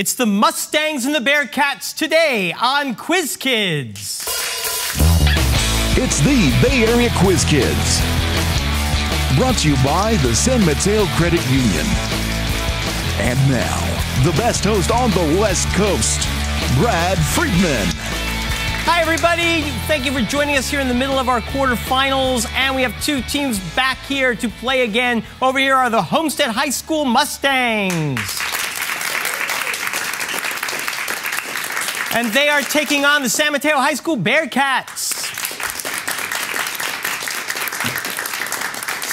It's the Mustangs and the Bearcats today on Quiz Kids. It's the Bay Area Quiz Kids. Brought to you by the San Mateo Credit Union. And now, the best host on the West Coast, Brad Friedman. Hi, everybody. Thank you for joining us here in the middle of our quarterfinals. And we have two teams back here to play again. Over here are the Homestead High School Mustangs. And they are taking on the San Mateo High School Bearcats.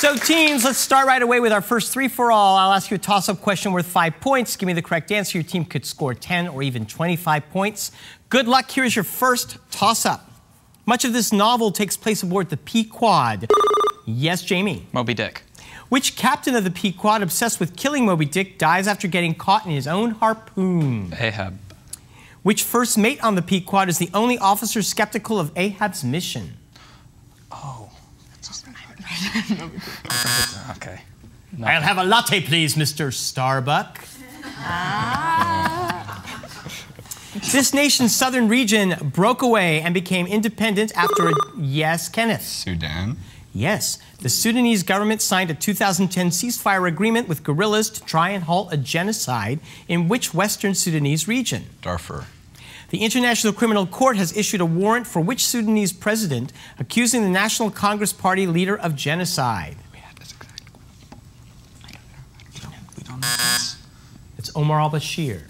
So teams, let's start right away with our first three-for-all. I'll ask you a toss-up question worth 5 points. Give me the correct answer. Your team could score 10 or even 25 points. Good luck. Here's your first toss-up. Much of this novel takes place aboard the Pequod. Yes, Jamie? Moby Dick. Which captain of the Pequod, obsessed with killing Moby Dick, dies after getting caught in his own harpoon? Ahab. Which first mate on the Pequod is the only officer skeptical of Ahab's mission? Oh. Okay. No. I'll have a latte, please, Mr. Starbuck. This nation's southern region broke away and became independent after a... Yes, Kenneth? Sudan? Yes. The Sudanese government signed a 2010 ceasefire agreement with guerrillas to try and halt a genocide in which western Sudanese region? Darfur. The International Criminal Court has issued a warrant for which Sudanese president, accusing the National Congress Party leader of genocide? We don't know this. It's Omar al-Bashir.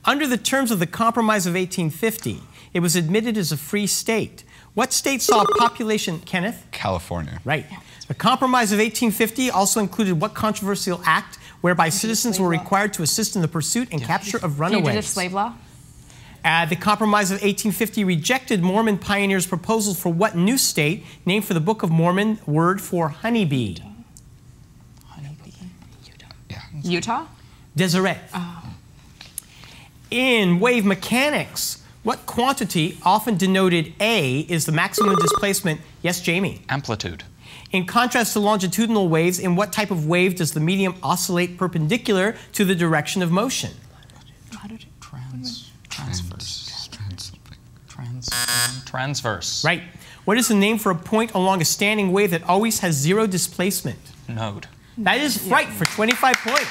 Under the terms of the Compromise of 1850, it was admitted as a free state. What state saw a population, Kenneth? California. Right. The Compromise of 1850 also included what controversial act whereby citizens were required to assist in the pursuit and capture of runaways? Fugitive slave law? The Compromise of 1850 rejected Mormon pioneers' proposals for what new state, named for the Book of Mormon, word for honeybee? Honeybee. Utah? Deseret. Oh. In wave mechanics, what quantity, often denoted A, is the maximum displacement? Yes, Jamie? Amplitude. In contrast to longitudinal waves, in what type of wave does the medium oscillate perpendicular to the direction of motion? Transverse. Right. What is the name for a point along a standing wave that always has zero displacement? Node. That is right for 25 points.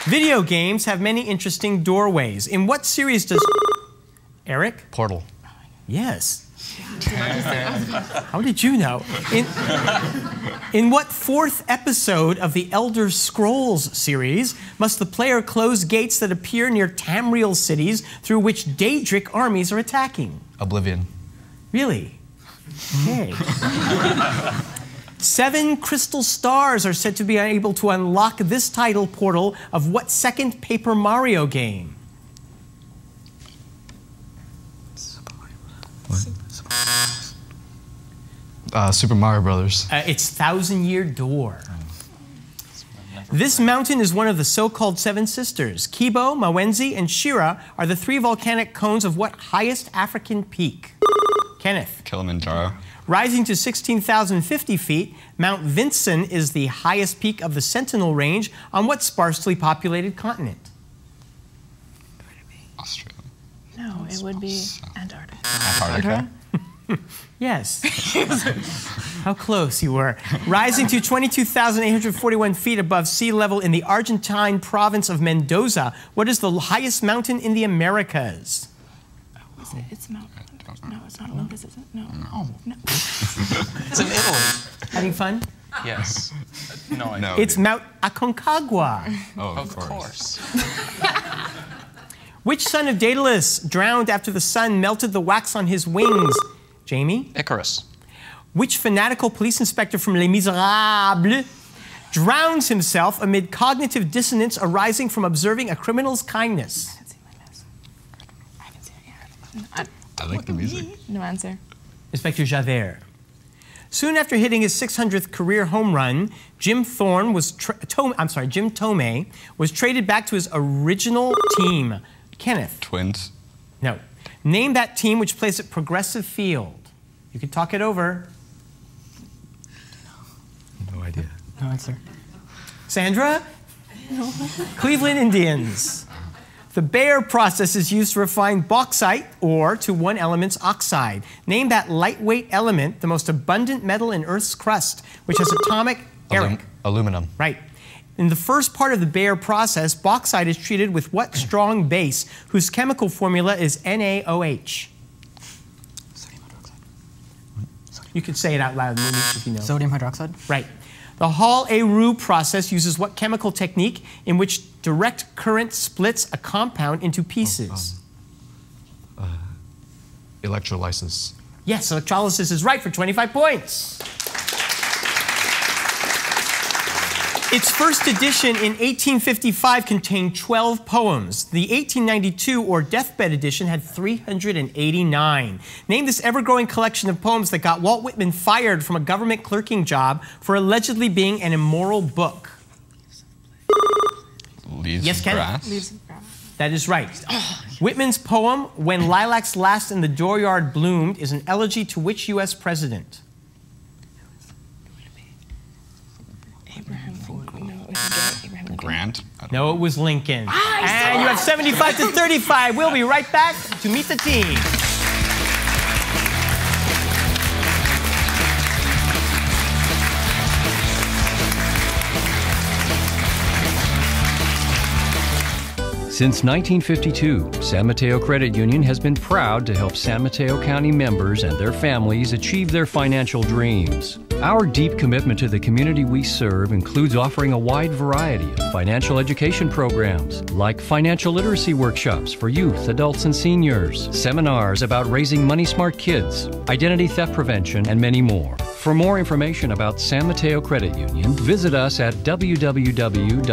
Video games have many interesting doorways. In what series does... Eric? Portal. Yes. How did you know? In what fourth episode of the Elder Scrolls series must the player close gates that appear near Tamriel cities through which Daedric armies are attacking? Oblivion. Really? Okay. 7 crystal stars are said to be able to unlock this title portal of what second Paper Mario game? Super Mario Brothers. It's Thousand Year Door. This mountain is one of the so-called Seven Sisters. Kibo, Mawenzi, and Shira are the 3 volcanic cones of what highest African peak? Kenneth? Kilimanjaro. Rising to 16,050 feet, Mount Vinson is the highest peak of the Sentinel Range on what sparsely populated continent? Australia. No, it would be Antarctica. Antarctica? Yes. How close you were. Rising to 22,841 feet above sea level in the Argentine province of Mendoza, what is the highest mountain in the Americas? Is it? It's Mount... No, it's not Olympus, is it? No. No. It's in Italy. Having fun? Yes. No, I know. It's Mount Aconcagua. Oh, Of course. Which son of Daedalus drowned after the sun melted the wax on his wings? Jamie? Icarus. Which fanatical police inspector from Les Miserables drowns himself amid cognitive dissonance arising from observing a criminal's kindness? I haven't seen it yet. I like the music. No answer. Inspector Javert. Soon after hitting his 600th career home run, Jim Tomei was traded back to his original team. Kenneth? Twins. No. Name that team which plays at Progressive Field. You can talk it over. No idea. No answer. Sandra? Cleveland Indians. The Bayer process is used to refine bauxite ore to one element's oxide. Name that lightweight element, the most abundant metal in Earth's crust, which has atomic... Eric. Aluminum. Right. In the first part of the Bayer process, bauxite is treated with what strong base, whose chemical formula is NaOH? Sodium hydroxide. You could say it out loud, Monique, if you know. Sodium hydroxide. Right. The Hall-Héroult process uses what chemical technique in which direct current splits a compound into pieces? Electrolysis. Yes, electrolysis is right for 25 points. Its first edition in 1855 contained 12 poems. The 1892 or deathbed edition had 389. Name this ever-growing collection of poems that got Walt Whitman fired from a government clerking job for allegedly being an immoral book. Leaves Yes, of Kenneth. grass. Leaves of grass. That is right. Whitman's poem, When Lilacs Last in the Dooryard Bloomed, is an elegy to which U.S. president? Abraham Lincoln. No, it was Abraham Lincoln. Grant. No, it was Lincoln. And you have 75 to 35. We'll be right back to meet the team. Since 1952, San Mateo Credit Union has been proud to help San Mateo County members and their families achieve their financial dreams. Our deep commitment to the community we serve includes offering a wide variety of financial education programs, like financial literacy workshops for youth, adults, and seniors, seminars about raising money-smart kids, identity theft prevention, and many more. For more information about San Mateo Credit Union, visit us at www.smcu.org.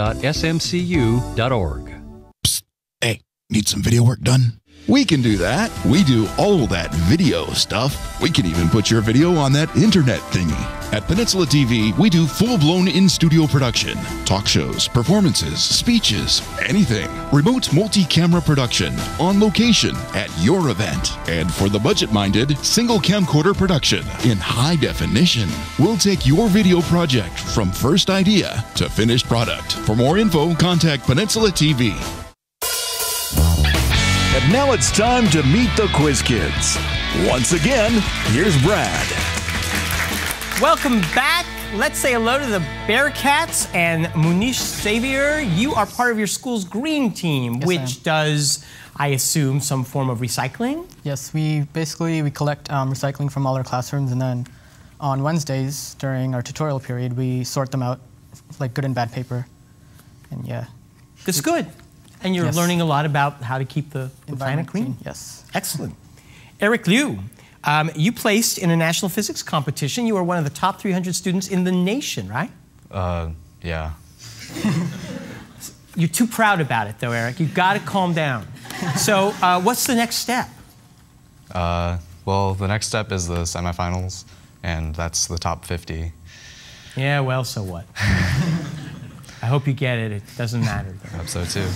Hey, need some video work done? We can do that. We do all that video stuff. We can even put your video on that internet thingy. At Peninsula TV, we do full-blown in-studio production. Talk shows, performances, speeches, anything. Remote multi-camera production, on location, at your event. And for the budget-minded, single camcorder production in high definition. We'll take your video project from first idea to finished product. For more info, contact Peninsula TV. And now it's time to meet the Quiz Kids. Once again, here's Brad. Welcome back. Let's say hello to the Bearcats and Munish Xavier. You are part of your school's green team, Yes, which does, I assume, some form of recycling? Yes, we collect recycling from all our classrooms, and then on Wednesdays during our tutorial period, we sort them out like good and bad paper. And yeah. That's good. And you're Yes. learning a lot about how to keep the planet clean. Yes. Excellent. Eric Liu, you placed in a national physics competition. You were one of the top 300 students in the nation, right? Yeah. You're too proud about it, though, Eric. You've got to calm down. So what's the next step? Well, the next step is the semifinals, and that's the top 50. Yeah, well, so what? I hope you get it. It doesn't matter, though. I hope so, too.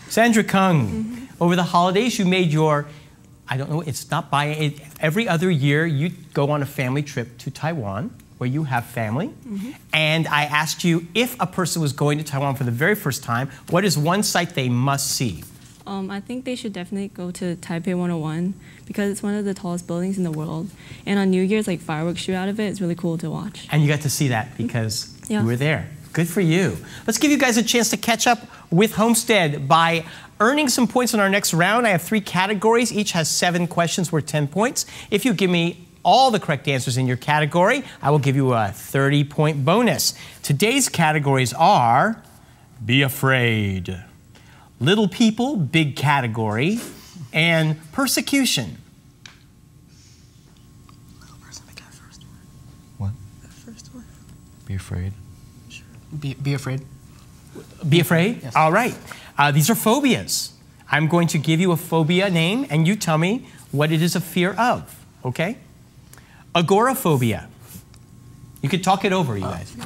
Sandra Kung, over the holidays, you made your, I don't know, it's not by, every other year you go on a family trip to Taiwan, where you have family. And I asked you, if a person was going to Taiwan for the very first time, what is one site they must see? I think they should definitely go to Taipei 101 because it's one of the tallest buildings in the world. And on New Year's, like fireworks shoot out of it. It's really cool to watch. And you got to see that because Yeah. you were there. Good for you. Let's give you guys a chance to catch up with Homestead by earning some points in our next round. I have 3 categories. Each has 7 questions worth 10 points. If you give me all the correct answers in your category, I will give you a 30-point bonus. Today's categories are Be Afraid, Little People, big category, and Persecution. What? Be afraid. Be afraid. Be afraid? Yes. All right. These are phobias. I'm going to give you a phobia name, and you tell me what it is a fear of, okay? Agoraphobia. You could talk it over, you guys.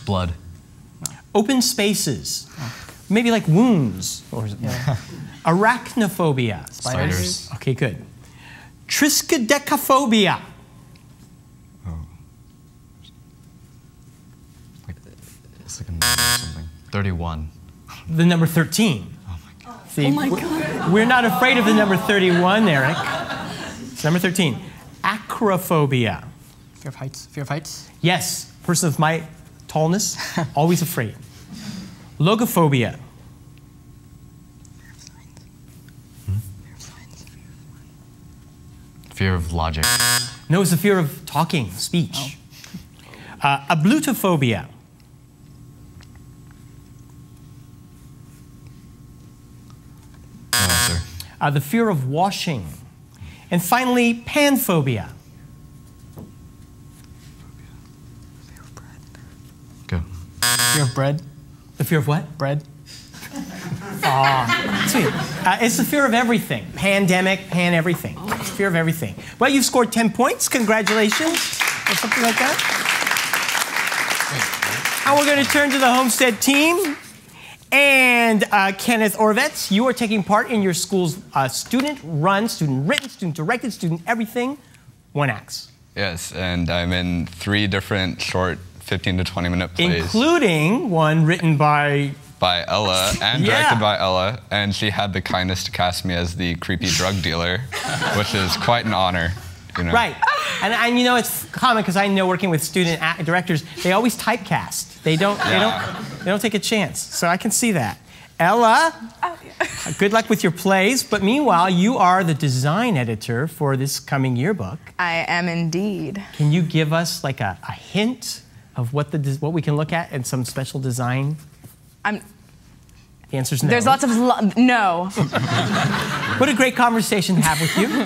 Blood. Open spaces. Maybe like wounds. Or Arachnophobia. Spiders. Okay, good. Triskaidekaphobia. It's like a number or something. 31. The number 13. Oh my god. See, we're not afraid of the number 31, Eric. It's number 13. Acrophobia. Fear of heights. Fear of heights. Yes, person of my tallness, always afraid. Logophobia. Fear of logic. No, it's the fear of talking, speech. Ablutophobia. No answer. The fear of washing. And finally, panphobia. Go. Fear of bread. The fear of what? Bread. Sweet. It's the fear of everything. Pandemic, everything. Fear of everything. Well, you've scored 10 points. Congratulations. Or something like that. And we're going to turn to the Homestead team. And Kenneth Orvetz, you are taking part in your school's student-run, student-written, student-directed, student everything, one acts. Yes, and I'm in 3 different short 15 to 20-minute plays. Including one written by Ella and directed by Ella, and she had the kindness to cast me as the creepy drug dealer, which is quite an honor. You know? Right, and you know it's common because I know working with student directors, they always typecast. They don't take a chance. So I can see that. Ella, good luck with your plays. But meanwhile, you are the design editor for this coming yearbook. I am indeed. Can you give us like a hint of what we can look at and some special design? The answer's no. There's lots of no. What a great conversation to have with you.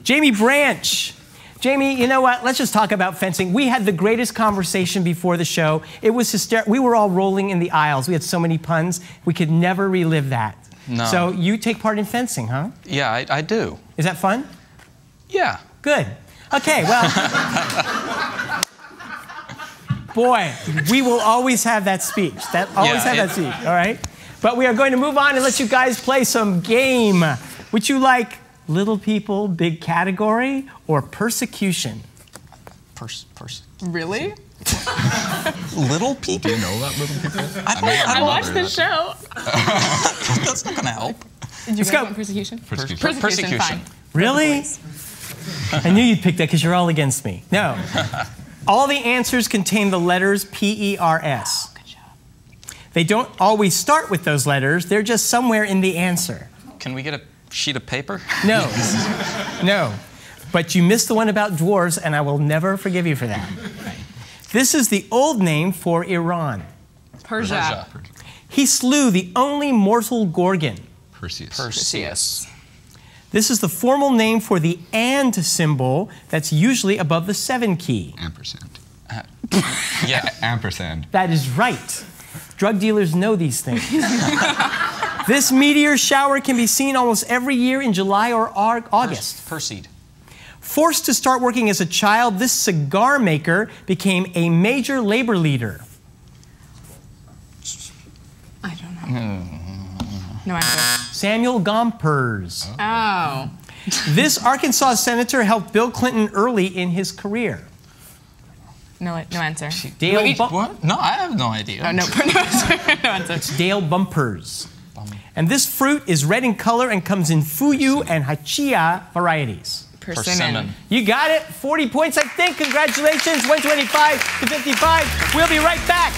Jamie Branch. Jamie, you know what? Let's just talk about fencing. We had the greatest conversation before the show. It was hysterical. We were all rolling in the aisles. We had so many puns. We could never relive that. No. So you take part in fencing, huh? Yeah, I do. Is that fun? Yeah. Good. Okay, well. Boy, we will always have that speech. That speech, all right? But we are going to move on and let you guys play some game. Would you like little people, big category, or persecution? Really? Little people? Do you know about little people? I watched the show. That's not going to help. Let's go. Persecution? Persecution. Fine. Really? I knew you'd pick that because you're all against me. No. All the answers contain the letters P-E-R-S. Good job. They don't always start with those letters. They're just somewhere in the answer. Can we get a sheet of paper? No. No. But you missed the one about dwarves, and I will never forgive you for that. This is the old name for Iran. Persia. He slew the only mortal Gorgon. Perseus. This is the formal name for the and symbol that's usually above the 7 key. Ampersand. Yeah. Ampersand. That is right. Drug dealers know these things. This meteor shower can be seen almost every year in July or August. Perseid. Forced to start working as a child, this cigar maker became a major labor leader. I don't know. No answer. Samuel Gompers. Oh. This Arkansas senator helped Bill Clinton early in his career. No answer. Dale What? No, I have no idea. Oh, no answer. No answer. It's Dale Bumpers. And this fruit is red in color and comes in Fuyu and Hachia varieties. Persimmon. You got it. 40 points, I think. Congratulations. 125 to 55. We'll be right back.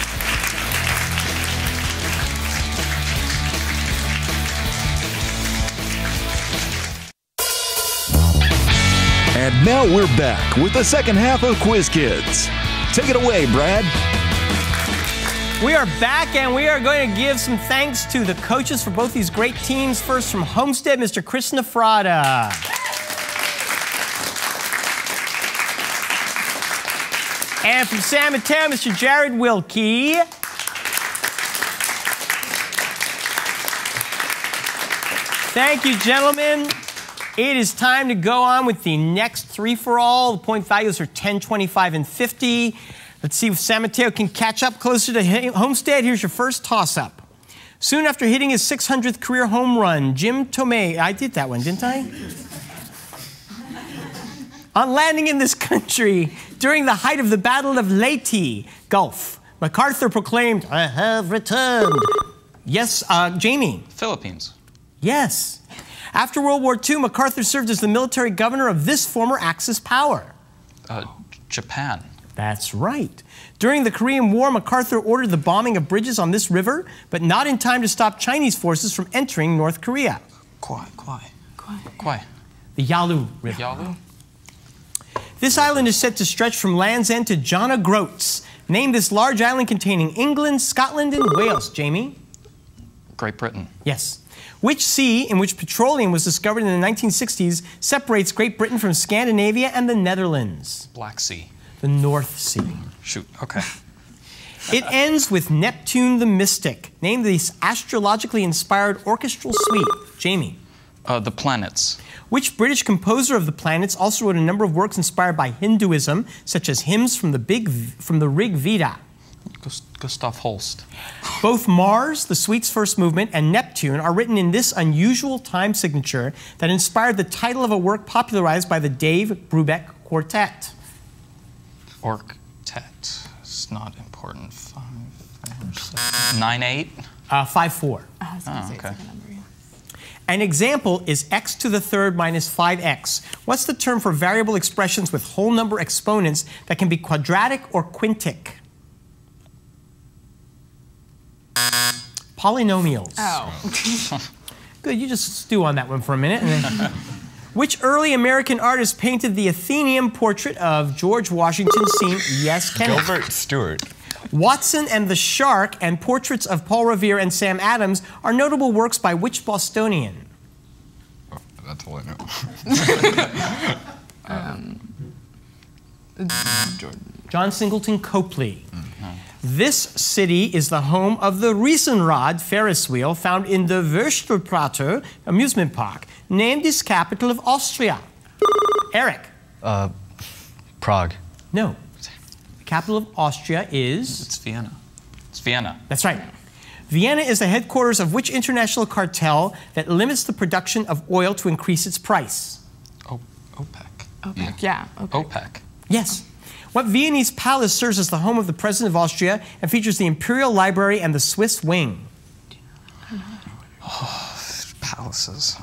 And now we're back with the second half of Quiz Kids. Take it away, Brad. We are back, and we are going to give some thanks to the coaches for both these great teams. First from Homestead, Mr. Chris Nafrada. And from San Mateo, Mr. Jared Wilkie. Thank you, gentlemen. It is time to go on with the next three-for-all. The point values are 10, 25, and 50. Let's see if San Mateo can catch up closer to Homestead. Here's your first toss-up. Soon after hitting his 600th career home run, Jim Tomei, I did that one, didn't I? On landing in this country during the height of the Battle of Leyte Gulf, MacArthur proclaimed, "I have returned." Yes, Jamie. Philippines. Yes. After World War II, MacArthur served as the military governor of this former Axis power. Japan. That's right. During the Korean War, MacArthur ordered the bombing of bridges on this river, but not in time to stop Chinese forces from entering North Korea. Kwai. The Yalu River. Yalu? This island is said to stretch from Land's End to John O'Groats. Name this large island containing England, Scotland, and Wales. Jamie? Great Britain. Yes. Which sea, in which petroleum was discovered in the 1960s, separates Great Britain from Scandinavia and the Netherlands? Black Sea. The North Sea. Shoot, okay. It ends with Neptune the Mystic. Name this astrologically inspired orchestral suite. Jamie? The Planets. Which British composer of the Planets also wrote a number of works inspired by Hinduism, such as hymns from the Rig Veda? Gustav Holst. Both Mars, the suite's first movement, and Neptune are written in this unusual time signature that inspired the title of a work popularized by the Dave Brubeck Quartet. Orctet. It's not important. 5, 4, 7, 9, 8? 5, 4. I was gonna say okay. it's like a number, yeah. An example is x to the third minus 5x. What's the term for variable expressions with whole number exponents that can be quadratic or quintic? Polynomials. Oh. Good, you just stew on that one for a minute. And then, which early American artist painted the Athenaeum portrait of George Washington seen? Yes, Kenneth. Gilbert Stewart. Watson and the Shark and portraits of Paul Revere and Sam Adams are notable works by which Bostonian? Oh, that's all I know. John Singleton Copley. This city is the home of the Riesenrad Ferris wheel found in the Wörsterplatte amusement park. Name this capital of Austria. Eric. Prague. No. The capital of Austria is? It's Vienna. It's Vienna. That's right. Vienna is the headquarters of which international cartel that limits the production of oil to increase its price? OPEC. OPEC, yeah. OPEC. OPEC. Yes. What Viennese palace serves as the home of the President of Austria and features the Imperial Library and the Swiss Wing? Palaces.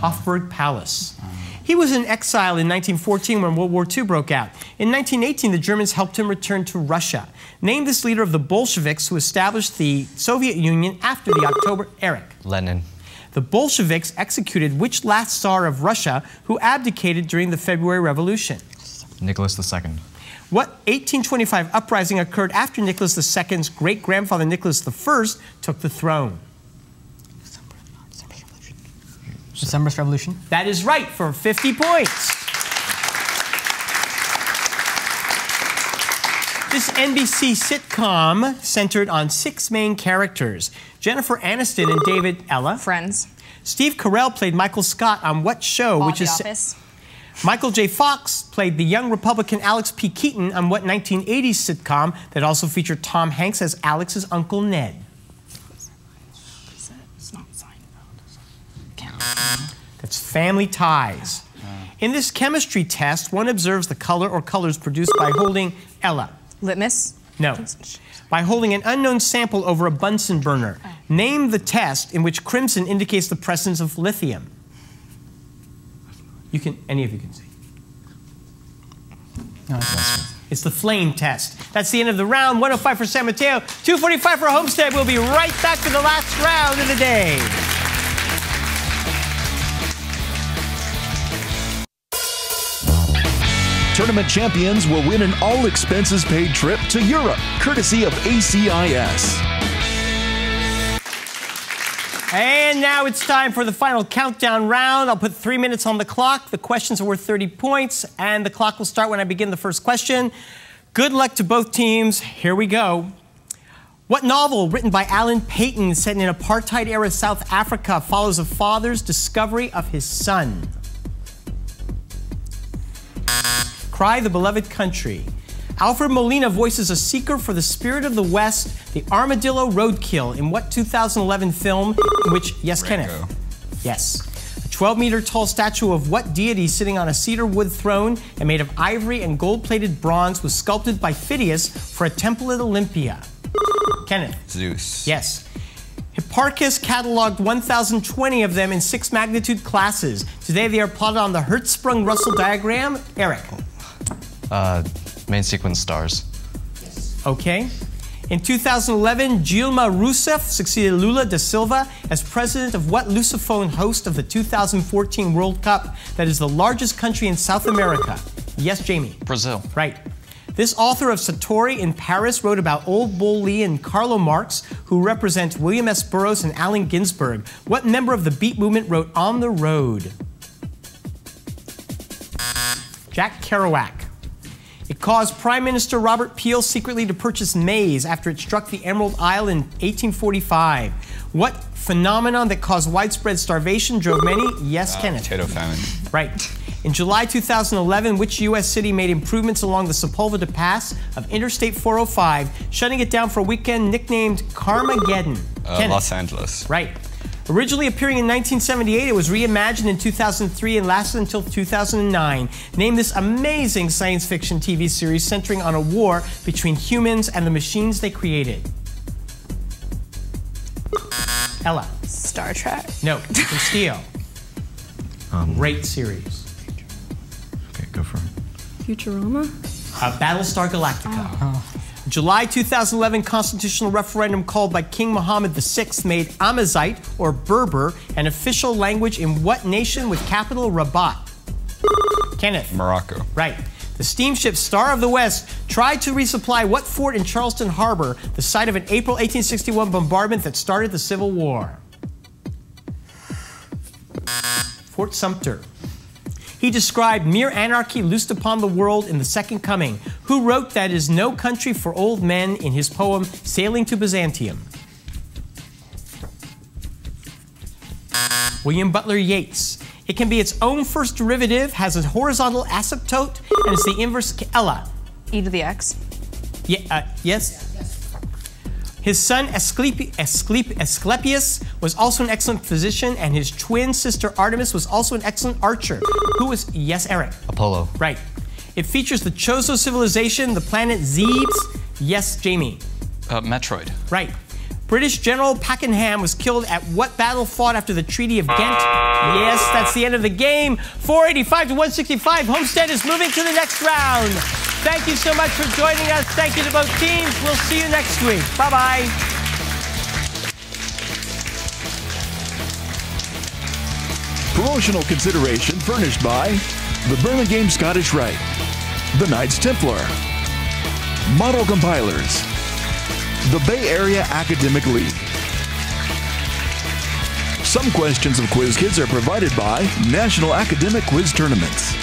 Hofburg Palace. He was in exile in 1914 when World War II broke out. In 1918, the Germans helped him return to Russia. Name this leader of the Bolsheviks who established the Soviet Union after the October. Eric. Lenin. The Bolsheviks executed which last Tsar of Russia who abdicated during the February Revolution? Nicholas II. What 1825 uprising occurred after Nicholas II's great-grandfather Nicholas I took the throne? December's Revolution. That is right, for 50 points. This NBC sitcom centered on 6 main characters. Jennifer Aniston and David Ella. Friends. Steve Carell played Michael Scott on what show? The Office. Michael J. Fox played the young Republican Alex P. Keaton on what 1980s sitcom that also featured Tom Hanks as Alex's Uncle Ned? It's not Seinfeld. That's Family Ties. In this chemistry test, one observes the color or colors produced by holding Ella. Litmus. No. By holding an unknown sample over a Bunsen burner. Name the test in which crimson indicates the presence of lithium. You can, any of you can see. No, It's the flame test. That's the end of the round. 105 for San Mateo, 245 for Homestead. We'll be right back to the last round of the day. Tournament champions will win an all-expenses-paid trip to Europe, courtesy of ACIS. And now it's time for the final countdown round. I'll put 3 minutes on the clock. The questions are worth 30 points, and the clock will start when I begin the first question. Good luck to both teams. Here we go. What novel written by Alan Paton set in apartheid-era South Africa follows a father's discovery of his son? Cry the Beloved Country. Alfred Molina voices a seeker for the spirit of the West, the Armadillo Roadkill, in what 2011 film in which, yes, Rango. Kenneth? Yes. A 12-meter tall statue of what deity sitting on a cedar wood throne and made of ivory and gold-plated bronze was sculpted by Phidias for a temple at Olympia? Kenneth. Zeus. Yes. Hipparchus cataloged 1,020 of them in 6 magnitude classes. Today they are plotted on the Hertzsprung-Russell diagram. Eric. Main sequence stars. Okay. In 2011, Dilma Rousseff succeeded Lula da Silva as president of what Lusophone host of the 2014 World Cup that is the largest country in South America? Yes, Jamie. Brazil. Right. This author of Satori in Paris wrote about Old Bull Lee and Karl Marx, who represent William S. Burroughs and Allen Ginsberg. What member of the Beat movement wrote On the Road? Jack Kerouac. It caused Prime Minister Robert Peel secretly to purchase maize after it struck the Emerald Isle in 1845. What phenomenon that caused widespread starvation drove many? Yes, Kenneth. Potato famine. Right. In July 2011, which U.S. city made improvements along the Sepulveda Pass of Interstate 405, shutting it down for a weekend nicknamed Carmageddon? Los Angeles. Right. Originally appearing in 1978, it was reimagined in 2003 and lasted until 2009. Name this amazing science fiction TV series centering on a war between humans and the machines they created. Ella. Star Trek. No, you can steal. Great series. Okay, go for it. Futurama? Battlestar Galactica. July 2011 constitutional referendum called by King Mohammed VI made Amazigh, or Berber, an official language in what nation with capital Rabat? Kenneth. Morocco. Right. The steamship Star of the West tried to resupply what fort in Charleston Harbor, the site of an April 1861 bombardment that started the Civil War? Fort Sumter. He described mere anarchy loosed upon the world in the Second Coming. Who wrote that is no country for old men in his poem Sailing to Byzantium? William Butler Yeats. It can be its own first derivative, has a horizontal asymptote, and is the inverse. Ella. E to the x. Yeah, yes? His son Asclepius was also an excellent physician, and his twin sister Artemis was also an excellent archer. Who was, yes, Eric? Apollo. Right. It features the Chozo civilization, the planet Zebes. Yes, Jamie? Metroid. Right. British General Pakenham was killed at what battle fought after the Treaty of Ghent? Yes, that's the end of the game. 485 to 165. Homestead is moving to the next round. Thank you so much for joining us. Thank you to both teams. We'll see you next week. Bye-bye. Promotional consideration furnished by the Burlingame Scottish Rite, the Knights Templar, Model Compilers, the Bay Area Academic League. Some questions of Quiz Kids are provided by National Academic Quiz Tournaments.